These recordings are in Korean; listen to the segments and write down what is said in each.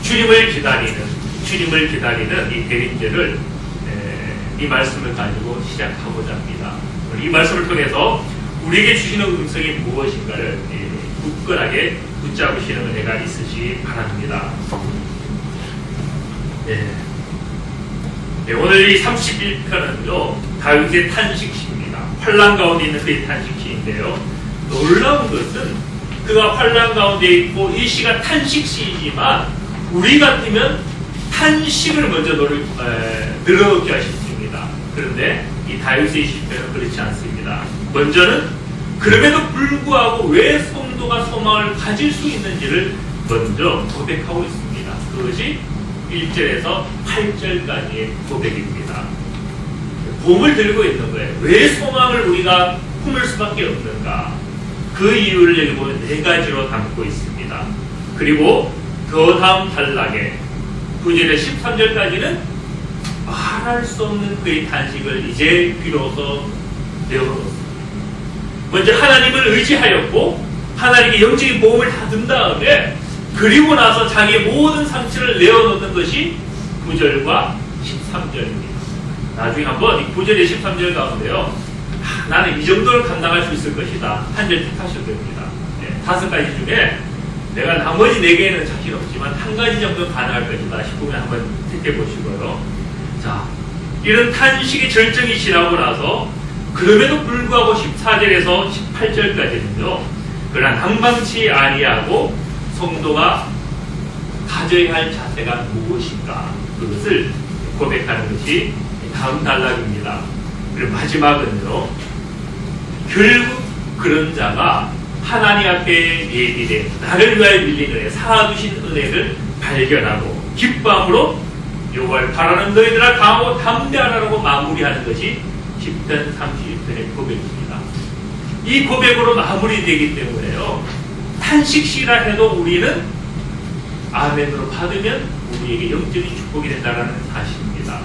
주님을 기다리는 이 대림절을 이 말씀을 가지고 시작하고자 합니다. 이 말씀을 통해서 우리에게 주시는 음성이 무엇인가를 굳건하게 붙잡으시는 은혜가 있으시 바랍니다. 오늘 이 31편은요, 다윗의 탄식시입니다. 환난 가운데 있는 그의 탄식시인데요. 놀라운 것은 그가 환난 가운데 있고 이 시가 탄식시이지만 우리 같으면 탄식을 먼저 늘어놓게 하십니다. 그런데 이 다윗의 시편은 그렇지 않습니다. 먼저는 그럼에도 불구하고 왜 성도가 소망을 가질 수 있는지를 먼저 고백하고 있습니다. 그것이 1절에서 8절까지의 고백입니다. 봄을 들고 있는 거예요. 왜 소망을 우리가 품을 수밖에 없는가? 그 이유를 여기 보면 4가지로 담고 있습니다. 그리고 그 다음 단락에 9절에 13절까지는 말할 수 없는 그의 탄식을 이제 비로소 내어놓습니다. 먼저 하나님을 의지하였고 하나님의 영적인 보험을 닫은 다음에 그리고 나서 자기의 모든 상처를 내어놓는 것이 9절과 13절입니다. 나중에 한번 이 9절에 13절 가운데요, 나는 이 정도를 감당할 수 있을 것이다, 한 절 택하셔도 됩니다. 5가지 중에 내가 나머지 4개에는 자신 없지만 한 가지 정도는 가능할 것이다 싶으면 한번 택해 보시고요. 자, 이런 탄식의 절정이 지나고 나서 그럼에도 불구하고 14절에서 18절까지는요, 그러나 항방치 아니하고 성도가 가져야 할 자세가 무엇인가, 그것을 고백하는 것이 다음 단락입니다. 그리고 마지막은요, 결국 그런 자가 하나님 앞에 예비된 나를 위하여 밀린 은혜, 사두신 은혜를 발견하고 기뻐함으로 여호와를 바라는 너희들아 강하고 담대하라고 마무리하는 것이 10편 31편의 고백입니다. 이 고백으로 마무리되기 때문에요, 탄식시라 해도 우리는 아멘으로 받으면 우리에게 영적인 축복이 된다는 사실입니다.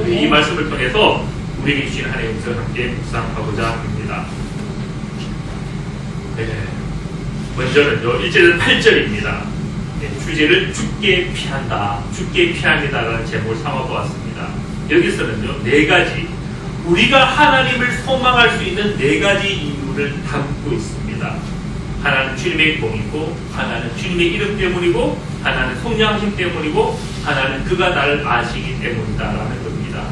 이 말씀을 통해서 우리에게 주신 하나님의 음성을 함께 묵상하고자 합니다. 먼저는요, 1절에서 8절입니다. 주제를 죽게 피한다, 죽게 피합니다라는 제목을 삼아보았습니다. 여기서는요, 4가지, 우리가 하나님을 소망할 수 있는 4가지 이유를 담고 있습니다. 하나는 주님의 공이고, 하나는 주님의 이름 때문이고, 하나는 성령하심 때문이고, 하나는 그가 나를 아시기 때문이다라는 겁니다.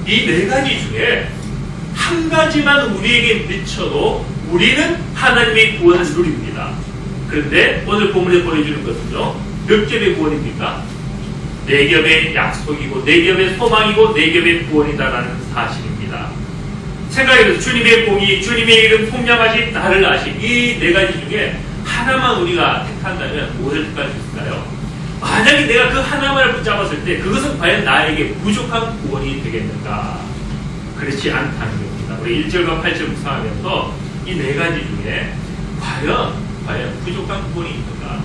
이 4가지 중에 한 가지만 우리에게 미쳐도 우리는 하나님의 구원을 누립니다. 그런데 오늘 본문에 보여주는 것은요, 몇 겹의 구원입니까? 4겹의 약속이고 4겹의 소망이고 4겹의 구원이다라는 사실입니다. 생각해도 주님의 공의, 주님의 이름, 통량하신 나를 아신 이 4가지 중에 하나만 우리가 택한다면 무엇을 택할 수 있을까요? 만약에 내가 그 하나만을 붙잡았을 때 그것은 과연 나에게 부족한 구원이 되겠는가? 그렇지 않다는 겁니다. 우리 1절과 8절 묵상하면서 이 4가지 중에 과연 부족한 구원이 있는가?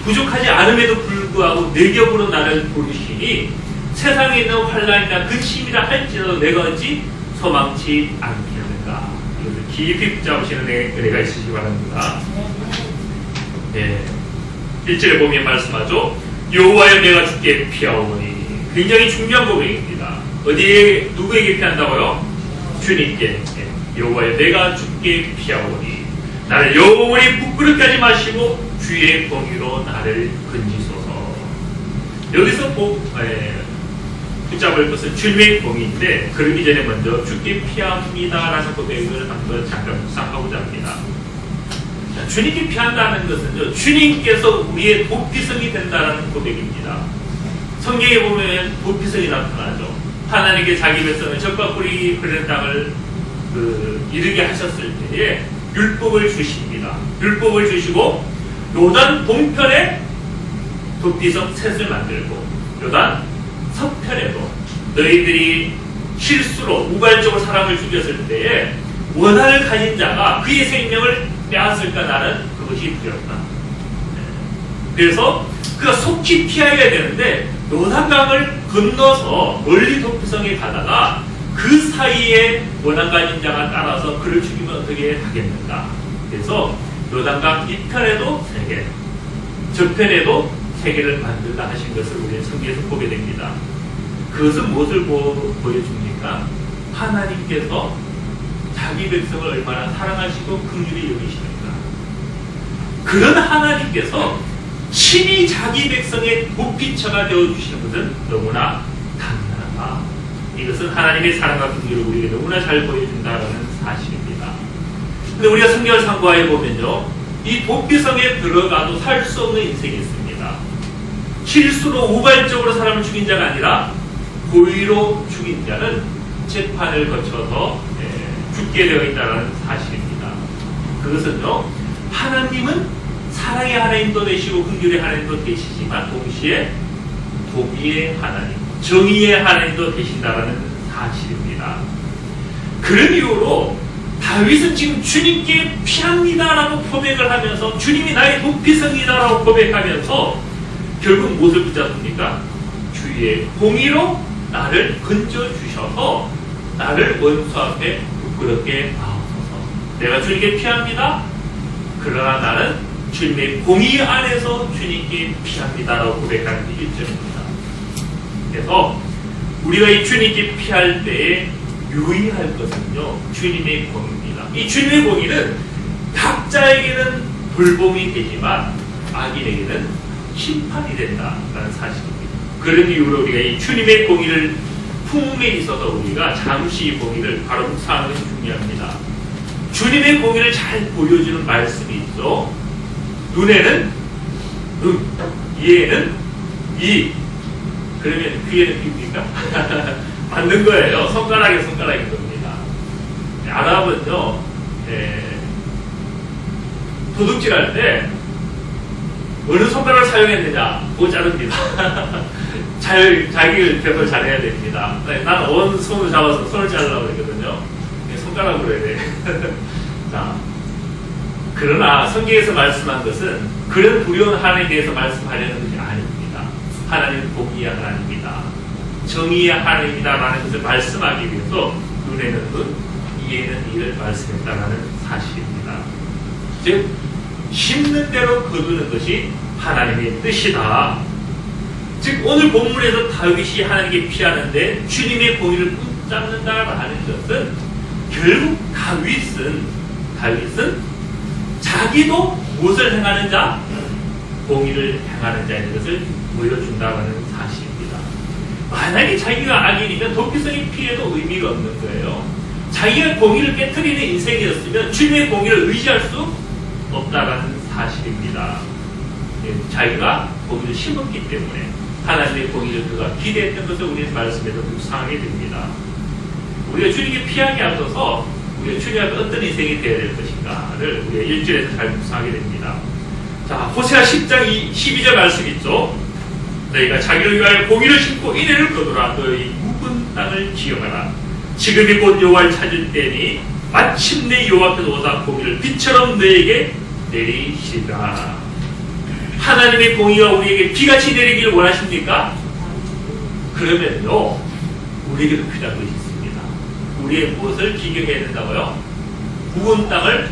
부족하지 않음에도 불구하고 4겹으로 나를 부르시니 세상에 있는 환난이나 근심이라 할지라도 내가 어찌 소망치 않겠는가? 이것을 깊이 붙잡으시는 은혜가 있으시기 바랍니다. 1절에 보면 말씀하죠. 여호와여 내가 주께 피하오니. 굉장히 중요한 고백입니다. 어디에, 누구에게 피한다고요? 주님께. 여호와여 내가 주께 피하오니 나를 영원히 부끄럽게 하지 마시고 주의 공의로 나를 건지소서. 여기서 붙잡을 것은 주님의 공의인데, 그러기 전에 먼저 주께 피합니다라는 고백을 한번 잠깐 묵상하고자 합니다. 주님께 피한다는 것은 주님께서 우리의 도피성이 된다는 고백입니다. 성경에 보면 도피성이 나타나죠. 하나님께 자기 백성을 적과 꿀이 흐르는 땅을 이르게 하셨을 때에 율법을 주십니다. 율법을 주시고 요단 동편에 도피성 셋을 만들고 요단 서편에도 너희들이 실수로 우발적으로 사람을 죽였을 때에 원한을 가진 자가 그의 생명을 빼앗을까 나는 그것이 두렵다. 그래서 그가 속히 피해야 되는데 요단강을 건너서 멀리 도피성에 가다가 그 사이에 원한 가진 자가 따라서 그를 죽이면 어떻게 하겠는가. 그래서 요단강 이편에도 3개, 저편에도 세계를 만들다 하신 것을 우리는 성경에서 보게 됩니다. 그것은 무엇을 보여줍니까? 하나님께서 자기 백성을 얼마나 사랑하시고 긍휼히 여기시는가. 그런 하나님께서 친히 자기 백성의 도피처가 되어주시는 것은 너무나 당연하다. 이것은 하나님의 사랑과 긍휼을 우리에게 너무나 잘 보여준다는 사실입니다. 근데 우리가 성경을 참고해 보면요, 이 도피성에 들어가도 살 수 없는 인생이 있습니다. 실수로 우발적으로 사람을 죽인 자가 아니라 고의로 죽인 자는 재판을 거쳐서 죽게 되어 있다는 사실입니다. 그것은요, 하나님은 사랑의 하나님도 되시고 긍휼의 하나님도 되시지만 동시에 도비의 하나님, 정의의 하나님도 되신다는 사실입니다. 그런 이유로 다윗은 지금 주님께 피합니다라고 고백을 하면서 주님이 나의 도피성이다라고 고백하면서 결국 무엇을 붙잡습니까? 주의 공의로 나를 건져주셔서 나를 원수 앞에 부끄럽게 하옵소서. 내가 주님께 피합니다. 그러나 나는 주님의 공의 안에서 주님께 피합니다라고 고백하는 게 1절입니다. 그래서 우리가 이 주님께 피할 때에 유의할 것은요, 주님의 공의입니다. 이 주님의 공의는 각자에게는 돌봄이 되지만 악인에게는 심판이 된다라는 사실입니다. 그런 이유로 우리가 이 주님의 공의를 품음에 있어서 우리가 잠시 이 공의를 바로 묵상하는 것이 중요합니다. 주님의 공의를 잘 보여주는 말씀이 있죠. 눈에는 이에는 이. 그러면 귀에는 귀입니까? 맞는 거예요. 손가락에 손가락인 겁니다. 아랍은요, 도둑질할 때 어느 손가락을 사용했느냐 그거 자릅니다. 자기를 대처 잘해야 됩니다. 난 온 손을 잡아서 손을 자르려고 그랬거든요. 손가락으로 해야 돼. 자, 그러나 성경에서 말씀한 것은 그런 두려운 하나님에 대해서 말씀하려는 것이 아닙니다. 하나님은 공의의 하나님입니다. 정의의 하나님이다 라는 것을 말씀하기 위해서 눈에는 눈, 이에는 이를 말씀했다라는 사실입니다. 즉 심는 대로 거두는 것이 하나님의 뜻이다. 즉 오늘 본문에서 다윗이 하나님께 피하는데 주님의 공의를 붙잡는다라는 것은 결국 다윗은 자기도 무엇을 행하는 자? 공의를 행하는 자인 것을 보여준다는 사실입니다. 만약에 자기가 악인이면 도피성의 피해도 의미가 없는 거예요. 자기가 공의를 깨트리는 인생이었으면 주님의 공의를 의지할 수 없다는 사실입니다. 자기가 공의를 심었기 때문에 하나님의 공의를 그가 기대했던 것을 우리는 말씀에서 묵상하게 됩니다. 우리가 주님께 피하기 앞서서 우리가 주님 앞에 어떤 인생이 되어야 될 것인가를 우리가 1절에서 잘 묵상하게 됩니다. 자, 호세아 10장 12절 말씀 있죠. 너희가 자기를 위하여 공의를 심고 인애를 거두라. 너희 묵은 땅을 기억하라. 지금이 곧 여호와를 찾을 때니 마침내 여호와께서 오사 공의를 비처럼 너희에게 내리시리라. 하나님의 공의가 우리에게 비같이 내리기를 원하십니까? 그러면요, 우리에게도 필요한 것이 있습니다. 우리의 무엇을 기경해야 된다고요? 묵은 땅을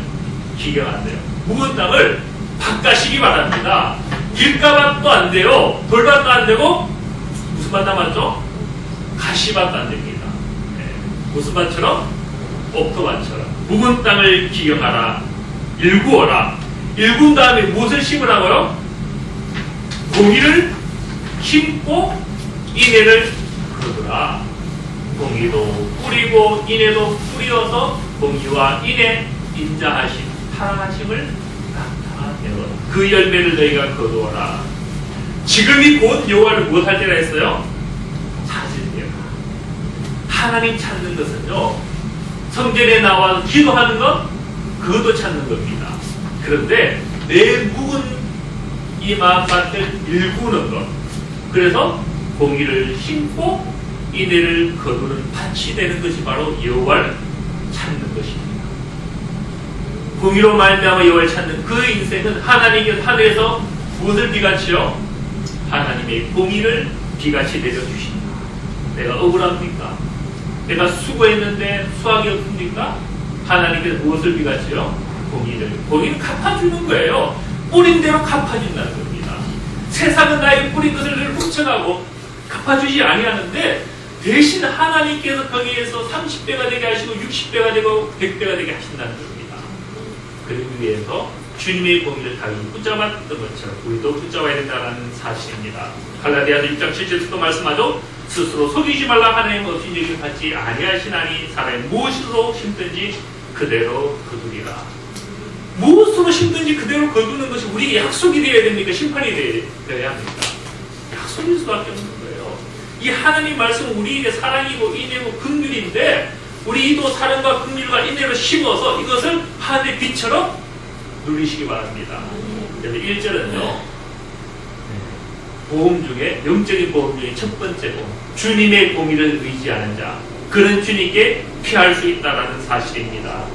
기경한대요. 묵은 땅을 밭가시기 바랍니다. 길가밭도 안 돼요. 돌밭도 안 되고 무슨 밭 남았죠? 가시밭도 안 됩니다. 무슨 밭처럼? 옥토밭처럼 묵은 땅을 기경하라. 일구어라. 일군 다음에 무엇을 심으라고요? 공의를 심고 인애를 거두라. 공의도 뿌리고 인애도 뿌리어서 공의와 인애, 인자하심, 사랑하심을 나타내어라. 그 열매를 너희가 거두어라. 지금이 곧 여호와를 무엇할 때라 했어요? 찾을 때라. 하나님 찾는 것은요, 성전에 나와서 기도하는 것, 그것도 찾는 겁니다. 그런데 내 묵은 이 마음밭을 일구는 것, 그래서 공의를 심고 인애를 거두는 밭이 되는 것이 바로 여호와를 찾는 것입니다. 공의로 말미암아 여호와를 찾는 그 인생은 하나님께서 하늘에서 무엇을 비같이요? 하나님의 공의를 비같이 내려주신다. 내가 억울합니까? 내가 수고했는데 수확이 없습니까? 하나님께서 무엇을 비같이요? 공의를 갚아주는 거예요. 뿌린 대로 갚아준다는 겁니다. 세상은 나의 뿌린 것을 늘 훔쳐가고 갚아주지 아니하는데 대신 하나님께서 거기에서 30배가 되게 하시고 60배가 되고 100배가 되게 하신다는 겁니다. 그러기 위해서 주님의 공의를 다윗이 붙잡았던 것처럼 우리도 붙잡아야 된다는 사실입니다. 갈라디아서 6장 7절에서도 말씀하죠. 스스로 속이지 말라. 하나님 없인 여김 받지 아니하시나니 사람이 무엇으로 심든지 그대로 거두리라. 무엇으로 심든지 그대로 거두는 것이 우리에게 약속이 되어야 됩니까? 심판이 되어야 합니까? 약속일 수밖에 없는 거예요. 이 하나님 말씀은 우리에게 사랑이고 인내고 긍휼인데 우리도 사랑과 긍휼과 인내로 심어서 이것을 하늘의 빛처럼 누리시기 바랍니다. 그래서 1절은요, 보험 중에, 영적인 보험 중에 첫 번째 보험, 주님의 공의를 의지하는 자, 그는 주님께 피할 수 있다는 사실입니다.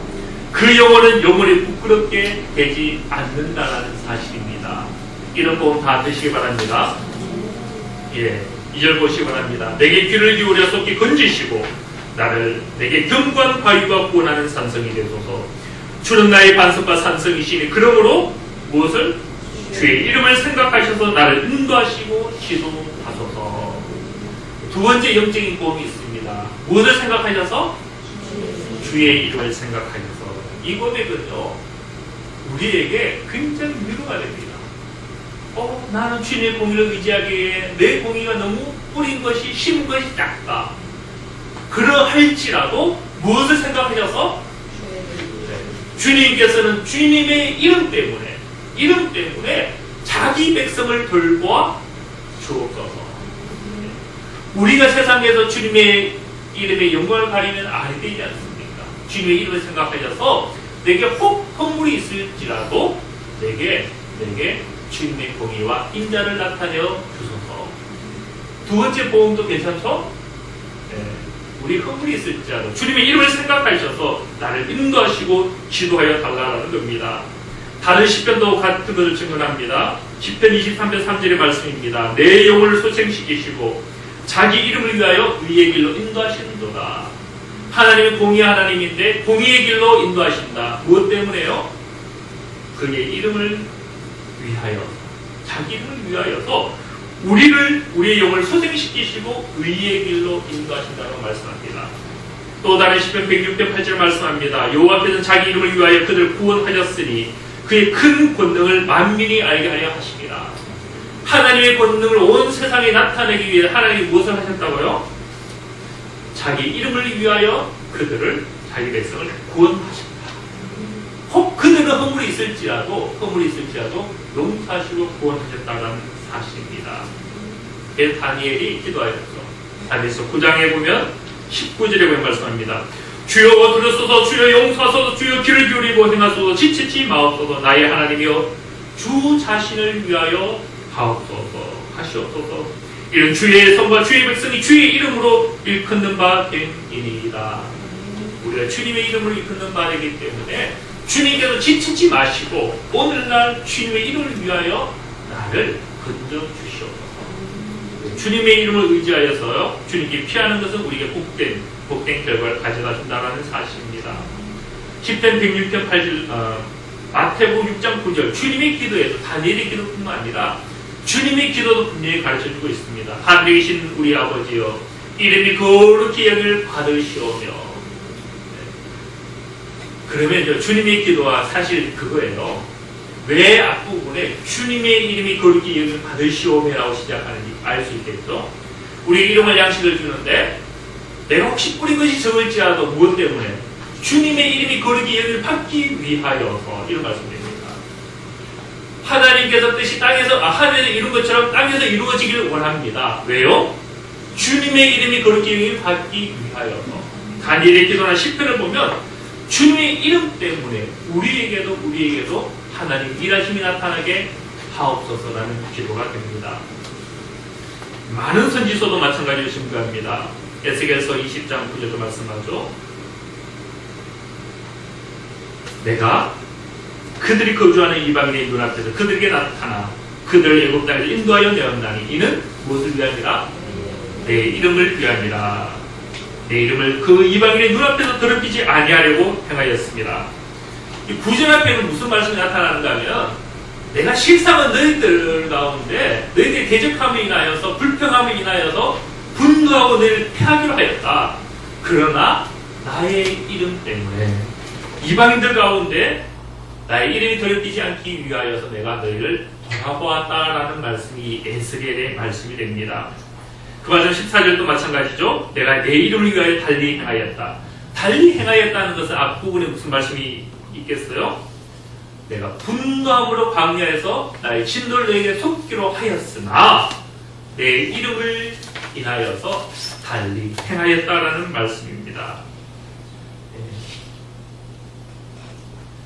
그 영혼은 영원히 부끄럽게 되지 않는다는 사실입니다. 이런 보험 다 드시기 바랍니다. 예, 2절 보시기 바랍니다. 내게 귀를 기울여 속히 건지시고 나를 내게 경관 바위와 구원하는 산성이 되소서. 주는 나의 반석과 산성이시니 그러므로 무엇을? 주의 이름을 생각하셔서 나를 인도하시고 지도하소서. 두 번째 영적인 보험이 있습니다. 무엇을 생각하셔서? 주의 이름을 생각하셔서. 이 고백은요, 우리에게 굉장히 위로가 됩니다. 나는 주님의 공의를 의지하기에 내 공의가 너무 뿌린 것이, 심은 것이 작다. 그러할지라도 무엇을 생각하셔서? 주님께서는 주님의 이름 때문에 자기 백성을 돌보아 주옵소서. 우리가 세상에서 주님의 이름의 영광을 가리면 아니 되지 않습니까? 주님의 이름을 생각하셔서 내게 혹 허물이 있을지라도 내게 주님의 공의와 인자를 나타내어 주소서. 두 번째 보험도 괜찮죠? 우리 허물이 있을지라도 주님의 이름을 생각하셔서 나를 인도하시고 지도하여 달라는 겁니다. 다른 시편도 같은 것을 증언합니다. 시편 23편 3절의 말씀입니다. 내 영혼을 소생시키시고 자기 이름을 위하여 의의 길로 인도하시는도다. 하나님은 공의의 하나님인데 공의의 길로 인도하신다. 무엇 때문에요? 그의 이름을 위하여, 자기 이름을 위하여서 우리의 영을 소생시키시고 의의 길로 인도하신다고 말씀합니다. 또 다른 시편 106편 8절 말씀합니다. 여호와께서는 자기 이름을 위하여 그들을 구원하셨으니 그의 큰 권능을 만민이 알게 하려 하십니다. 하나님의 권능을 온 세상에 나타내기 위해 하나님이 무엇을 하셨다고요? 자기 이름을 위하여 그들을, 자기 백성을 구원하셨다. 혹 그들은 허물이 있을지라도 용서하시고 구원하셨다는 사실입니다. 다니엘이 기도하였죠. 다니엘서 9장에 보면 19절에 보면 말씀합니다. 주여 들으소서, 주여 용서하소서, 주여 귀를 기울이고 행하소서, 지치지 마옵소서. 나의 하나님이여 주 자신을 위하여 하시옵소서. 이런 주의 성과 주의 백성이 주의 이름으로 일컫는 바 되니이다. 우리가 주님의 이름으로 일컫는 바 되기 때문에 주님께서 지치지 마시고 오늘날 주님의 이름을 위하여 나를 건져 주시옵소서. 주님의 이름을 의지하여서요, 주님께 피하는 것은 우리에게 복된 결과를 가져다 준다는 사실입니다. 시편 106편 8절, 마태복음 6장 9절, 주님의 기도에도 다니엘의 기도뿐만 아니라 주님의 기도도 분명히 가르쳐주고 있습니다. 하늘에 계신 우리 아버지여, 이름이 거룩히 여길 받으시오며. 그러면 주님의 기도와 사실 그거예요. 왜 앞부분에 주님의 이름이 거룩히 여길 받으시오며라고 시작하는지 알 수 있겠죠? 우리 일용할 양식을 주는데 내가 혹시 뿌린 것이 적을지라도 무엇 때문에? 주님의 이름이 거룩히 여길 받기 위하여서, 이런 말씀입니다. 하나님께서 뜻이 하늘에서 이룬 것처럼 땅에서 이루어지기를 원합니다. 왜요? 주님의 이름이 거룩히 여길 받기 위하여서. 다니엘의 기도나 시편을 보면 주님의 이름 때문에 우리에게도 하나님 일하심이 나타나게 하옵소서라는 기도가 됩니다. 많은 선지서도 마찬가지로 증거합니다. 에스겔서 20장 9절도 말씀하죠. 내가 그들이 거주하는 이방인의 눈앞에서 그들에게 나타나 그들을 애굽 땅에서 인도하여 내었나니 이는 무엇을 위함이라? 내 이름을 위함이라. 내 이름을 그 이방인의 눈앞에서 더럽히지 아니하려고 행하였습니다. 이 구절 앞에는 무슨 말씀이 나타나는가 하면 내가 실상은 너희들 가운데 대적함에 인하여서 불평함에 인하여서 분노하고 너희를 패하기로 하였다. 그러나 나의 이름 때문에 이방인들 가운데 나의 이름이 더럽히지 않기 위하여서 내가 너희를 돌아보았다라는 말씀이 에스겔의 말씀이 됩니다. 그와 14절도 마찬가지죠. 내가 내 이름을 위하여 달리 행하였다. 달리 행하였다는 것은 앞부분에 무슨 말씀이 있겠어요? 내가 분노함으로 광야에서 나의 진노를 너에게 속기로 하였으나 내 이름을 인하여서 달리 행하였다라는 말씀입니다.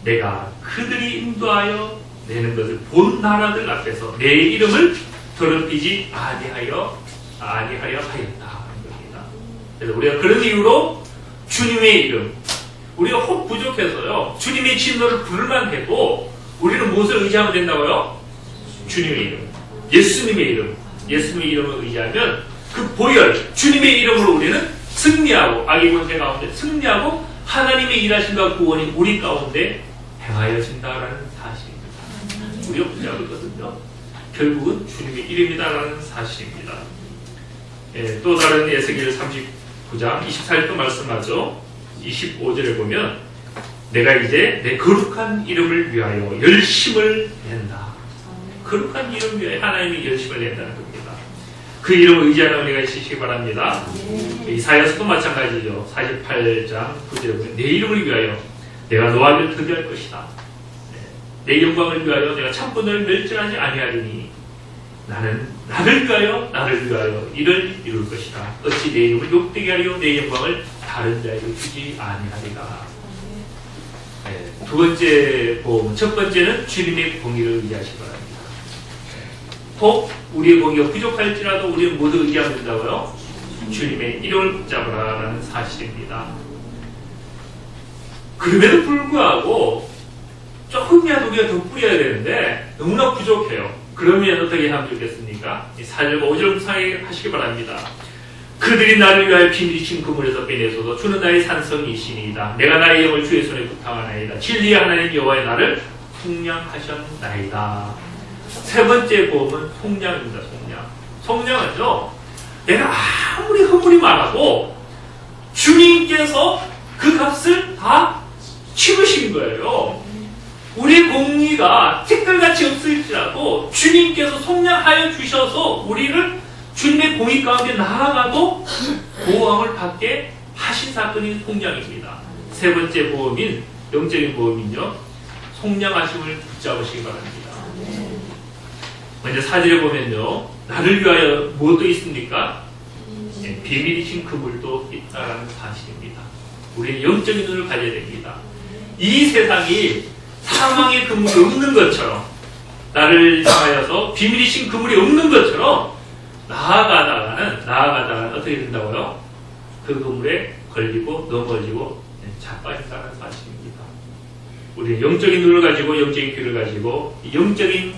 내가 그들이 인도하여 내는 것을 본 나라들 앞에서 내 이름을 더럽히지 아니하여 하였다 하는 겁니다. 그래서 우리가 그런 이유로 주님의 이름, 우리가 혹 부족해서요 주님의 진노를 부를만 해도 우리는 무엇을 의지하면 된다고요? 주님의 이름, 예수님의 이름, 예수님의 이름을 의지하면 그 보혈, 주님의 이름으로 우리는 승리하고 악의 권세 가운데 승리하고 하나님의 일하심과 구원이 우리 가운데 행하여진다라는 사실입니다. 우리가 붙잡을 것은요 결국은 주님의 이름이다라는 사실입니다. 예, 또 다른 에스겔 39장 24절도 말씀하죠. 25절에 보면 내가 이제 내 거룩한 이름을 위하여 열심을 낸다. 거룩한 이름을 위하여 하나님이 열심을 낸다는 겁니다. 그 이름을 의지하는 은혜가 있으시기 바랍니다. 이사야서도 마찬가지죠. 48장 9절에 보면 내 이름을 위하여 내가 너와 멸투할 것이다. 내 영광을 위하여 내가 참분을 멸절하지 아니하리니 나는 나를 위하여 이를 이룰 것이다. 어찌 내 이름을 욕되게 하리요 내 영광을 다른 자에게 주지 아니하리라. 두 번째 보험, 첫 번째는 주님의 공의를 의지하시기 바랍니다. 혹 우리의 공의가 부족할지라도 우리는 모두 의지하면 된다고요? 주님의 이름을 붙잡으라라는 사실입니다. 그럼에도 불구하고 조금이라도 우리가 더 뿌려야 되는데 너무나 부족해요. 그러면 어떻게 하면 좋겠습니까? 4절과 5절 묵상하게 하시기 바랍니다. 그들이 나를 위하여 비밀이 친 그물에서 빼내소서. 주는 나의 산성이시니이다. 내가 나의 영을 주의 손에 부탁하나이다. 진리의 하나님 여호와의 나를 속량하셨나이다. 세 번째 보험은 속량입니다. 속량은요 내가 아무리 허물이 많아도 주님께서 그 값을 다 치르신 거예요. 우리의 공의가 티끌같이 없을지라도 주님께서 속량하여 주셔서 우리를 주님의 공의 가운데 나아가도 보호함을 받게 하신 사건이 속량입니다. 세 번째 보험인 영적인 보험은요 속량하심을 붙잡으시기 바랍니다. 먼저 4절에 보면요 나를 위하여 무엇도 있습니까? 비밀이신 그물도 있다라는 사실입니다. 우리는 영적인 눈을 가져야 됩니다. 이 세상이 사망의 그물이 없는 것처럼 나를 향하여서 비밀이신 그물이 없는 것처럼 나아가다가는 어떻게 된다고요? 그 그물에 걸리고 넘어지고 자빠진다는 사실입니다. 우리는 영적인 눈을 가지고 영적인 귀를 가지고 영적인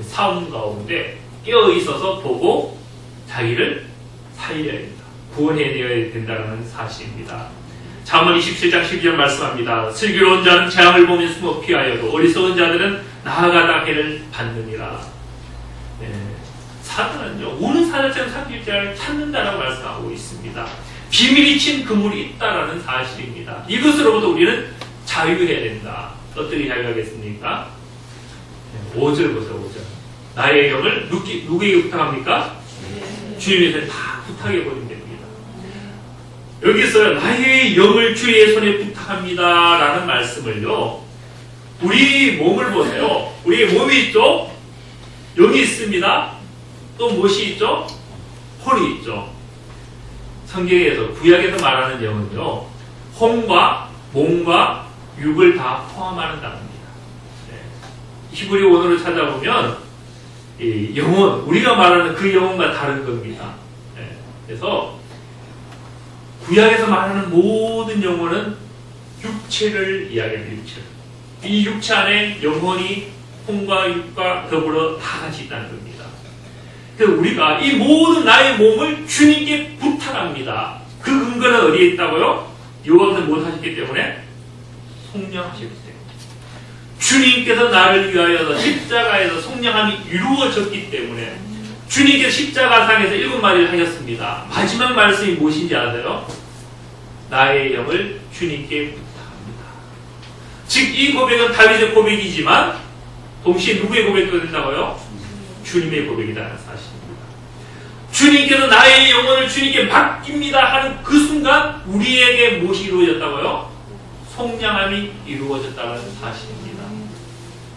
삶 가운데 깨어 있어서 보고 자기를 살려야 된다. 구원해내야 된다는 사실입니다. 잠언 27장 12절 말씀합니다. 슬기로운 자는 재앙을 보며 숨어 피하여도 어리석은 자들은 나아가다 해를 받느니라. 사탄은요 우는 사자처럼 삼킬 자를 찾는다라고 말씀하고 있습니다. 비밀이 친 그물이 있다라는 사실입니다. 이것으로부터 우리는 자유해야 된다. 어떻게 자유하겠습니까? 5절 보세요. 5절. 나의 영을 누구에게 부탁합니까? 주님에게 다 부탁해버리면 됩니다. 여기서 나의 영을 주의 손에 부탁합니다 라는 말씀을요 우리 몸을 보세요. 우리의 몸이 있죠? 영이 있습니다. 또 무엇이 있죠? 혼이 있죠. 성경에서 구약에서 말하는 영은요 혼과 몸과 육을 다 포함하는 단어입니다. 히브리 원어를 찾아보면 이 영혼, 우리가 말하는 그 영혼과 다른 겁니다. 그래서 구약에서 말하는 모든 영혼은 육체를 이야기합니다. 육체를. 이 육체 안에 영혼이 혼과 육과 더불어 다 같이 있다는 겁니다. 그래서 우리가 이 모든 나의 몸을 주님께 부탁합니다. 그 근거는 어디에 있다고요? 여호와께서 못하셨기 때문에 속량하셨기 때문에 주님께서 나를 위하여 십자가에서 속량함이 이루어졌기 때문에 주님께서 십자가상에서 7마디를 하셨습니다. 마지막 말씀이 무엇인지 아세요? 나의 영을 주님께 부탁합니다. 즉 이 고백은 다윗의 고백이지만 동시에 누구의 고백도 된다고요? 주님의 고백이라는 사실입니다. 주님께서 나의 영혼을 주님께 맡깁니다 하는 그 순간 우리에게 무엇이 이루어졌다고요? 속량함이 이루어졌다는 사실입니다.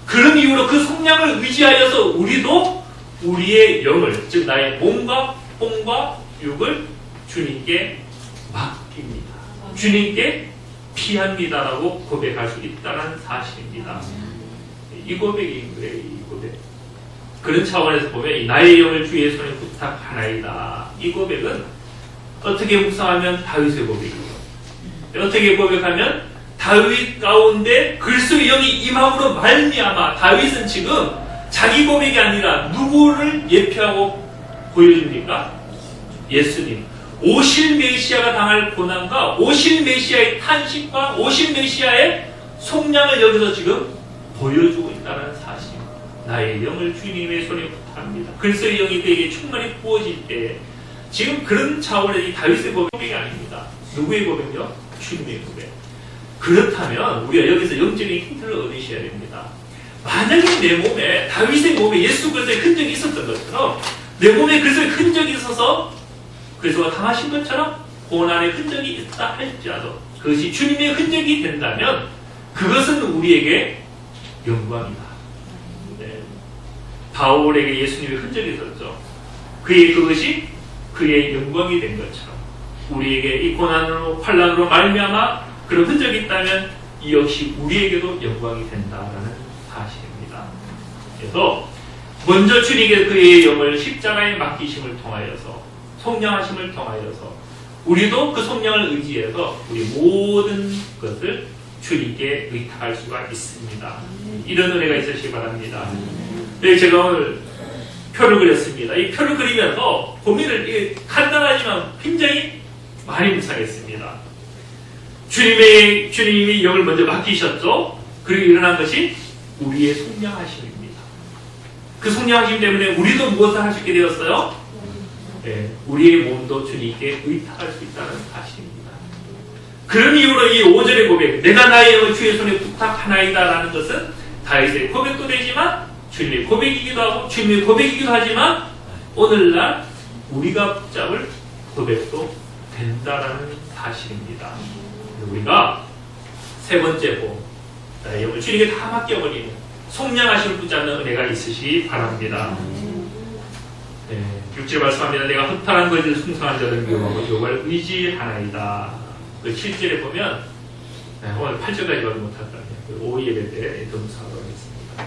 그런 이유로 그 속량을 의지하여서 우리도 우리의 영을, 즉 나의 몸과 뽕과 육을 주님께 맡깁니다. 주님께 피합니다라고 고백할 수 있다는 사실입니다. 이 고백이 그래요. 이 고백. 그런 차원에서 보면 이 나의 영을 주의 손에 부탁하나이다. 이 고백은 어떻게 묵상하면 다윗의 고백이에요. 어떻게 고백하면 다윗 가운데 그리스도의 영이 임함으로 말미암아 다윗은 지금 자기 고백이 아니라 누구를 예표하고 보여줍니까? 예수님. 오실 메시아가 당할 고난과 오실 메시아의 탄식과 오실 메시아의 속량을 여기서 지금 보여주고 있다는 사실. 나의 영을 주님의 손에 부탁합니다. 그리스도의 영이 그에게 충만히 부어질 때 지금 그런 차원의 이 다윗의 고백이 아닙니다. 누구의 고백이요? 주님의 고백. 그렇다면 우리가 여기서 영적인 힌트를 얻으셔야 됩니다. 만약에 내 몸에 다윗의 몸에 예수 그리스도의 흔적이 있었던 것처럼 내 몸에 그리스도의 흔적이 있어서 그리스도가 당하신 것처럼 고난의 흔적이 있다 할지라도 그것이 주님의 흔적이 된다면 그것은 우리에게 영광이다. 네. 바울에게 예수님의 흔적이 있었죠. 그것이 그의 영광이 된 것처럼 우리에게 이 고난으로 환난으로 말미암아 그런 흔적이 있다면 이 역시 우리에게도 영광이 된다라는 사실입니다. 그래서 먼저 주님께 그의 영을 십자가에 맡기심을 통하여서 속량하심을 통하여서 우리도 그 속량을 의지해서 우리 모든 것을 주님께 의탁할 수가 있습니다. 이런 은혜가 있으시기 바랍니다. 네, 제가 오늘 표를 그렸습니다. 이 표를 그리면서 고민을 간단하지만 굉장히 많이 묵상했습니다. 주님이 영을 먼저 맡기셨죠. 그리고 일어난 것이 우리의 속량하심입니다. 그 속량하심 때문에 우리도 무엇을 할 수 있게 되었어요? 네, 우리의 몸도 주님께 의탁할 수 있다는 사실입니다. 그런 이유로 이 5절의 고백, 내가 나의 영을 주의 손에 부탁하나이다 라는 것은 다윗의 고백도 되지만 주님의 고백이기도 하고 주님의 고백이기도 하지만 오늘날 우리가 붙잡을 고백도 된다라는 사실입니다. 우리가 세 번째 보, 나의 영을 주님께 다 맡겨버리는 속량하심을 붙잡는 은혜가 있으시기 바랍니다. 네, 6절 말씀합니다. 내가 허탄한 것을 숭상한 자를 미워하고 여호와를 의지하나이다. 그 7절에 보면 오늘 8절까지 가지 못할 거예요. 그 5예배 때 더 묵상하도록 하겠습니다.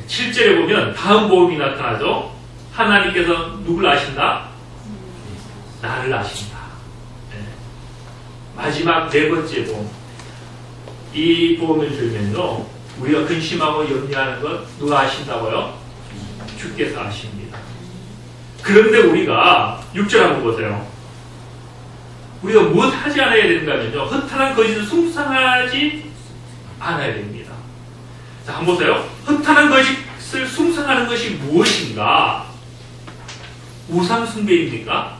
7절에 보면 다음 보험이 나타나죠. 하나님께서 누굴 아신다? 나를 아신다. 네. 마지막 네 번째 보험. 이 보험을 들면요, 우리가 근심하고 염려하는 것 누가 아신다고요? 주께서 아십니다. 그런데 우리가 6절 한번 보세요. 우리가 무엇 하지 않아야 되는가 하면요, 허탄한 거짓을 숭상하지 않아야 됩니다. 자, 한번 보세요. 허탄한 거짓을 숭상하는 것이 무엇인가? 우상숭배입니까?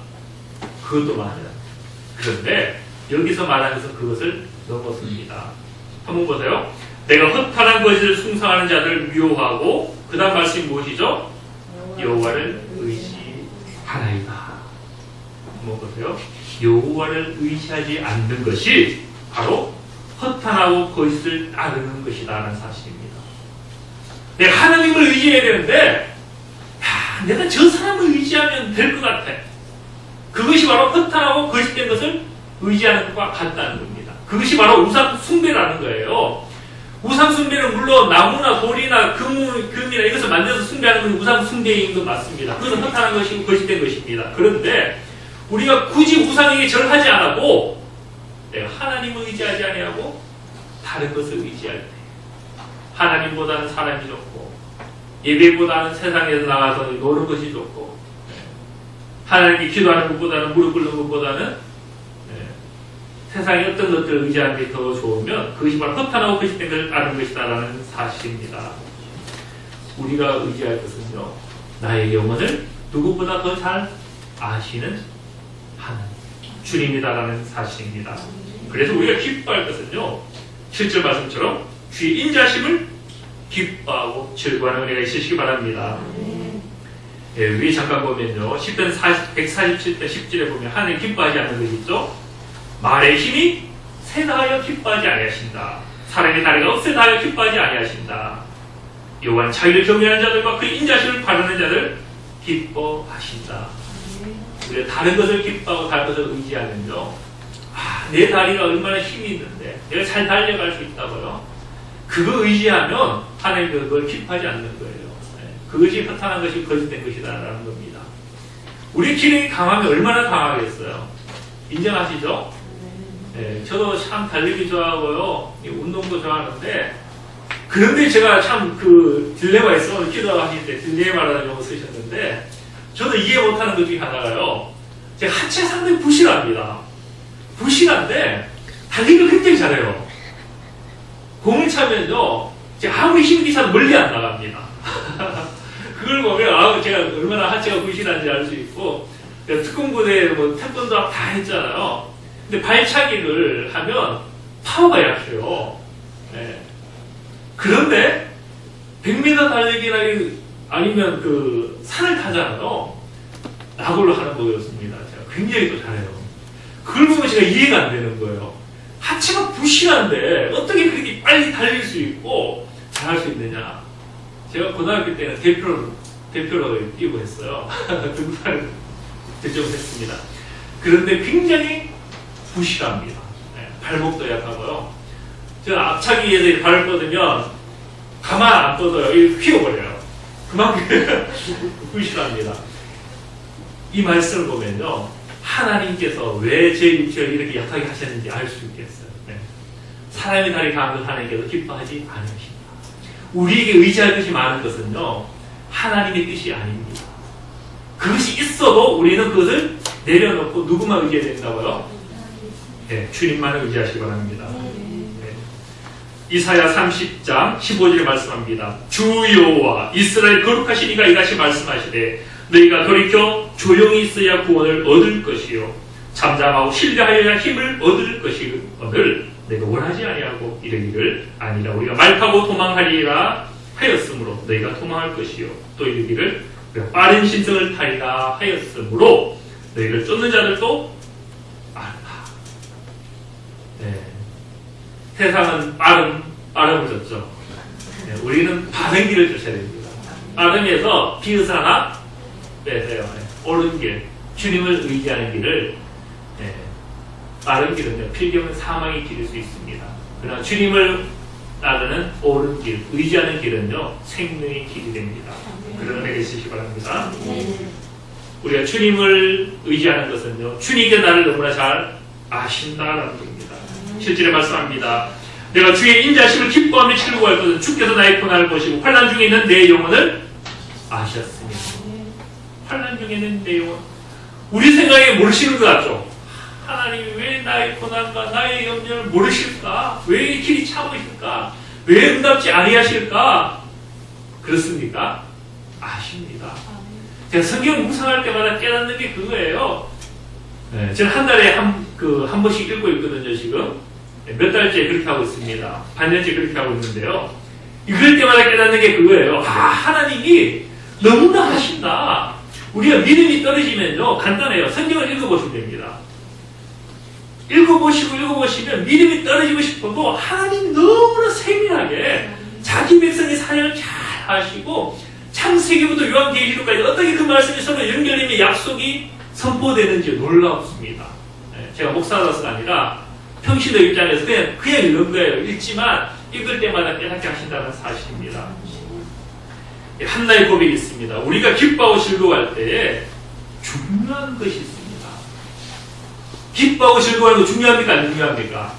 그것도 맞아요. 그런데 여기서 말하면서 그것을 넘었습니다. 한번 보세요. 내가 허탄한 거짓을 숭상하는 자들을 미워하고 그 다음 말씀이 무엇이죠? 여호와를 의지하나이다. 한번 보세요. 여호와를 의지하지 않는 것이 바로 허탄하고 거짓을 따르는 것이다 라는 사실입니다. 내가 하나님을 의지해야 되는데 내가 저 사람을 의지하면 될 것 같아. 그것이 바로 허탄하고 거짓된 것을 의지하는 것과 같다는 겁니다. 그것이 바로 우상 숭배라는 거예요. 우상 숭배는 물론 나무나 돌이나 금이나 이것을 만들어서 숭배하는 것이 우상 숭배인 것 맞습니다. 그것은 허탄한 것이고 거짓된 것입니다. 그런데 우리가 굳이 우상에게 절하지 않고 내가 하나님을 의지하지 아니하고 다른 것을 의지할 때 하나님보다는 사람이 좋고 예배보다는 세상에서 나가서 노는 것이 좋고 하나님께 기도하는 것보다는 무릎 꿇는 것보다는 세상의 어떤 것들을 의지하는 게 더 좋으면 그것이 바로 허탄하고 거짓된 것을 아는 것이다 라는 사실입니다. 우리가 의지할 것은요, 나의 영혼을 누구보다 더 잘 아시는 하나님, 주님이다라는 사실입니다. 그래서 우리가 기뻐할 것은요, 7절 말씀처럼 주의 인자심을 기뻐하고 즐거워하는 은혜가 있으시기 바랍니다. 예, 위에 잠깐 보면요, 10편 147편 10절에 보면 하나님 기뻐하지 않는 것이 있죠. 말의 힘이 세다하여 기뻐하지 아니하신다. 사람의 다리가 없애다하여 기뻐하지 아니하신다. 여호와는 자기를 경외하는 자들과 그 인자심을 바르는 자들 기뻐하신다. 우리가 다른 것을 기뻐하고 다른 것을 의지하면요, 내 다리가 얼마나 힘이 있는데 내가 잘 달려갈 수 있다고요. 그거 의지하면 하나님 그걸 기뻐하지 않는 거예요. 그것이 허탄한 것이 거짓된 것이다라는 겁니다. 우리 기능이 강하면 얼마나 강하겠어요. 인정하시죠? 네, 저도 참 달리기 좋아하고요, 운동도 좋아하는데, 그런데 제가 참 그 딜레마 있어. 기도하실 때 딜레마라는 용어 쓰셨는데, 저도 이해 못하는 것 중에 하나가요, 제 하체 상당히 부실합니다. 부실한데 달리기를 굉장히 잘해요. 공을 차면요, 제가 아무리 힘이 기차도 멀리 안 나갑니다. 그걸 보면 제가 얼마나 하체가 부실한지 알 수 있고, 특공부대에 뭐 태권도 다 했잖아요. 근데 발차기를 하면 파워가 약해요. 네. 그런데 100m 달리기나 아니면 그 산을 타잖아요. 나골로 하는 거였습니다. 제가 굉장히 또 잘해요. 그걸 보면 제가 이해가 안 되는 거예요. 하체가 부실한데 어떻게 그렇게 빨리 달릴 수 있고 잘할 수 있느냐. 제가 고등학교 때는 대표로 뛰고 했어요. 등산을 결정했습니다. 그런데 굉장히 부실합니다. 네, 발목도 약하고요. 제가 앞차기에서 발을 뻗으면 가만 안 뻗어요. 이렇게 휘어버려요. 그만큼 부실합니다. 이 말씀을 보면요, 하나님께서 왜 제 육체를 이렇게 약하게 하셨는지 알 수 있겠어요. 네. 사람의 다리 강한 것 하나님께서 기뻐하지 않으십니다. 우리에게 의지할 것이 많은 것은요, 하나님의 뜻이 아닙니다. 그것이 있어도 우리는 그것을 내려놓고 누구만 의지해야 된다고요? 네, 주님만을 의지하시기 바랍니다. 네. 이사야 30장 15절에 말씀합니다. 주 여호와 이스라엘 거룩하신 이가 이같이 말씀하시되 너희가 돌이켜 조용히 있어야 구원을 얻을 것이요 잠잠하고 신뢰하여야 힘을 얻을 것이거늘 내가 원하지 아니하고 이르기를 아니라 우리가 말타고 도망하리라 하였으므로 너희가 도망할 것이요 또 이르기를 우리가 빠른 신성을 타리라 하였으므로 너희를 쫓는 자들도 알라. 네. 세상은 빠름을 쫓죠. 네. 우리는 바른 길을 쫓아야 됩니다. 빠름에서 비릇을 하나 빼세요. 네. 옳은 길, 주님을 의지하는 길을, 네. 빠른 길은요, 필경은 사망의 길일 수 있습니다. 그러나 주님을 따르는 옳은 길, 의지하는 길은요, 생명의 길이 됩니다. 그런 은혜가 있으시기 바랍니다. 우리가 주님을 의지하는 것은요, 주님께 나를 너무나 잘 아신다라는 겁니다. 실제로 말씀합니다. 내가 주의 인자심을 기뻐하며 즐거워할 것은 주께서 나의 고난을 보시고 환난 중에 있는 내 영혼을 아셨으니. 환난 중에 있는 내 영혼. 우리 생각에 모르시는 것 같죠? 하나님이 왜 나의 고난과 나의 염려를 모르실까? 왜 이 길이 참으실까? 왜 응답지 아니하실까? 그렇습니까? 아십니다. 제가 성경 묵상할 때마다 깨닫는 게 그거예요. 네, 저는 한 달에 한 번씩 읽고 있거든요, 지금. 몇 달째 그렇게 하고 있습니다. 반년째 그렇게 하고 있는데요. 읽을 때마다 깨닫는 게 그거예요. 하나님이 너무나 하신다. 우리가 믿음이 떨어지면요, 간단해요. 성경을 읽어보시면 됩니다. 읽어보시면 믿음이 떨어지고 싶어도 하나님이 너무나 세밀하게 자기 백성의 사역을 잘 하시고 창세기부터 요한계시록까지 어떻게 그 말씀이 서로 연결되며 약속이 선포되는지 놀랍습니다. 제가 목사라서가 아니라 평신도 입장에서 그냥 읽는 거예요. 읽지만 읽을 때마다 깨닫게 하신다는 사실입니다. 한나의 고백이 있습니다. 우리가 기뻐하고 즐거워할 때에 중요한 것이 있습니다. 기뻐하고 즐거워하는 거 중요합니까? 안 중요합니까?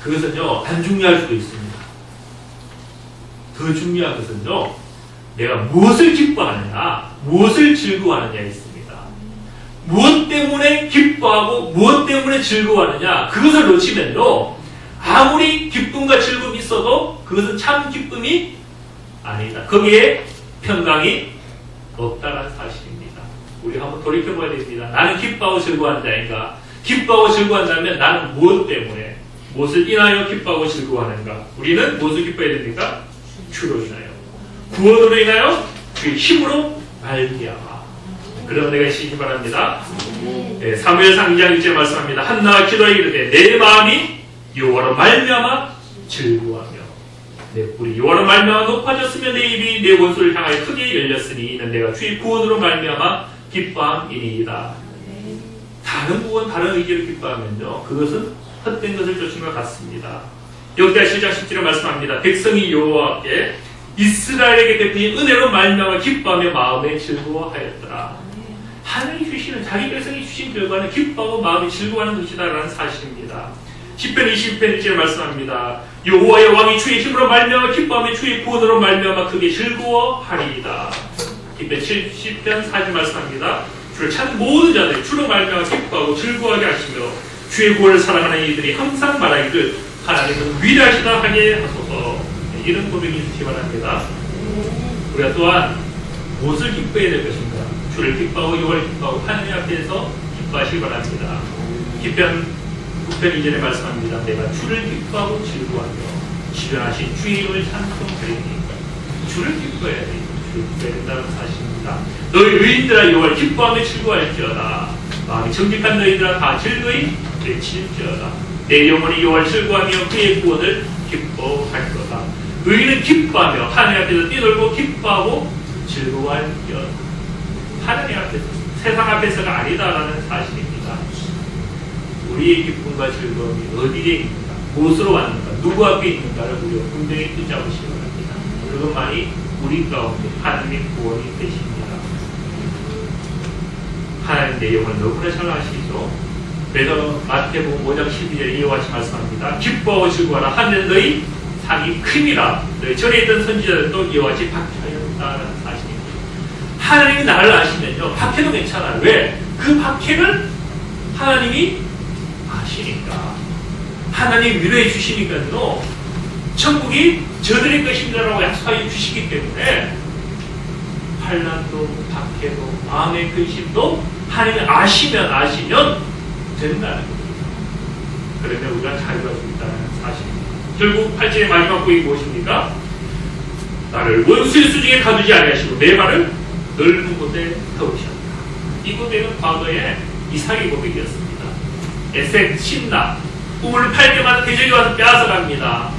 그것은요, 안 중요할 수도 있습니다. 더 중요한 것은요, 내가 무엇을 기뻐하느냐, 무엇을 즐거워하느냐에 있습니다. 무엇 때문에 기뻐하고 무엇 때문에 즐거워하느냐, 그것을 놓치면요, 아무리 기쁨과 즐거움이 있어도 그것은 참 기쁨이 아니다. 거기에 평강이 없다는 사실입니다. 우리 한번 돌이켜봐야 됩니다. 나는 기뻐하고 즐거워한 자인가? 기뻐하고 즐거워한다면 나는 무엇 때문에, 무엇을 인하여 기뻐하고 즐거워하는가? 우리는 무엇을 기뻐해야 됩니까? 주로 인하여. 구원으로 인하여 그 힘으로 말미암아. 그런 내가 있으시기 바랍니다. 네, 사무엘상 2장 1절에 말씀합니다. 한나가 기도하여 이르되 내 마음이 여호와로 말미암아 즐거워하며, 우리 여호와로 말미암아 높아졌으며 내 입이 내 원수를 향하여 크게 열렸으니 이는 내가 주의 구원으로 말미암아 기뻐함이니이다. 다른 구원, 다른 의지로 기뻐하면요, 그것은 헛된 것을 쫓은 것 같습니다. 역대하 7장 10절에 말씀합니다. 백성이 여호와께 이스라엘에게 베푼 은혜로 말미암아 기뻐하며 마음에 즐거워하였더라. 하나님이 주시는, 자기 백성이 주신 결과는 기뻐하고 마음이 즐거워하는 것이다라는 사실입니다. 10편 20편 1절에 말씀합니다. 여호와의 왕이 주의 힘으로 말미암아 기뻐하며 주의 구원으로 말미암아 크게 즐거워하리이다. 10편 4절 말씀합니다. 주를 찾는 모든 자들이 주로 말미암아 기뻐하고 즐거워하게 하시며 주의 구원을 사랑하는 이들이 항상 말하기를 하나님은 위대하시다 하게 하소서. 이런 고백이 있기 바랍니다. 우리가 또한 무엇을 기뻐해야 될 것인가? 주를 기뻐하고 여호와를 기뻐하고 하나님 앞에서 기뻐하시기 바랍니다. 기편 9편 2절에 말씀합니다. 내가 주를 기뻐하고 즐거워하며 지변하신 주의 이름을 찬송하리니. 주를 기뻐해야 돼. 주를 기뻐해야 된다는 사실입니다. 너희 의인들아 여호와를 기뻐하며 즐거워할지어다. 마음이 정직한 너희들아 다 즐거이 외칠지어다. 내 영혼이 여호와를 즐거워하며 그의 구원을 기뻐할 거다. 의인은 기뻐하며 하나님 앞에서 뛰놀고 기뻐하고 즐거워할지어다. 하나님 앞에서, 세상 앞에서가 아니다라는 사실입니다. 우리의 기쁨과 즐거움이 어디에 있는가, 무엇으로 왔는가, 누구 앞에 있는가를 우리가 분명히 붙잡으시기 바랍니다. 그것만이 우리 가운데 하나님의 구원이 되십니다. 하나님 내 영혼을 너무나 잘 아시죠? 그래서 마태복음 5장 12절에 이와 같이 말씀합니다. 기뻐하고 즐거워하라. 하늘은 너희 상이 큼이라. 너희 전에 있던 선지자들도 이와 같이 박해하였다는 사실입니다. 하나님이 나를 아시면요, 박해도 괜찮아요. 왜? 그 박해를 하나님이 아시니까, 하나님이 위로해 주시니까요, 천국이 저들의 것입니다라고 약속해 주시기 때문에 환난도 박해도 마음의 근심도 하나님이 아시면 된다는 겁니다. 그러면 우리가 자유할 수 있다는 사실입니다. 결국 8절의 마지막 고백이 무엇입니까? 나를 원수의 수중에 가두지 아니하시고 내 발을 넓은 곳에 세우셨다. 이 고백은 과거에 이삭의 고백이었습니다. 에색, 신나, 꿈을 팔 때마다 대적이 와서 빼앗아갑니다.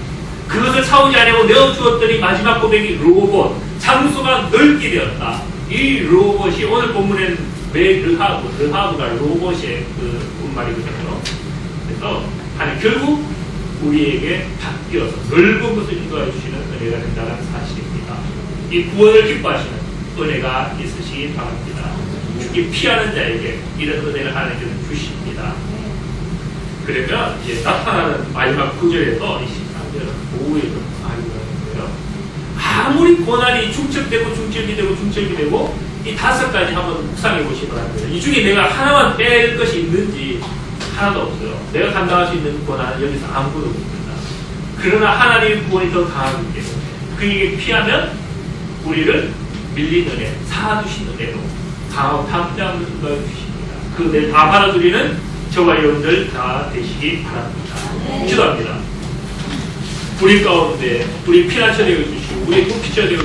그것을 사오지 아니하고 내어주었더니 마지막 고백이 로봇, 장소가 넓게 되었다. 이 로봇이 오늘 본문에는 르하브가 로봇의 그 본말이거든요. 그래서 하나님 결국 우리에게 바뀌어서 넓은 것을 인도해 주시는 은혜가 된다는 사실입니다. 이 구원을 기뻐하시는 은혜가 있으시기 바랍니다. 죽기 피하는 자에게 이런 은혜를 하나님께서 주십니다. 그러면 이제 나타나는 마지막 구절에서 이 13절은 보호의 말이라고 하는데요. 아무리 고난이 중첩되고 이 5가지 한번 묵상해 보시기 바랍니다. 이 중에 내가 하나만 뺄 것이 있는지 하나도 없어요. 내가 감당할 수 있는 고난은 여기서 아무것도 없습니다. 그러나 하나님의 구원이 더 강하기 때문에 그에게 피하면 우리를 밀린 은혜, 사주신 은혜로 강하고 담대함을 인도해 주십니다. 그 은혜를 다 받아들이는 저와 여러분들 다 되시기 바랍니다. 기도합니다. 우리 가운데 우리 피난처 되어 주시고 우리 꿈피처 되어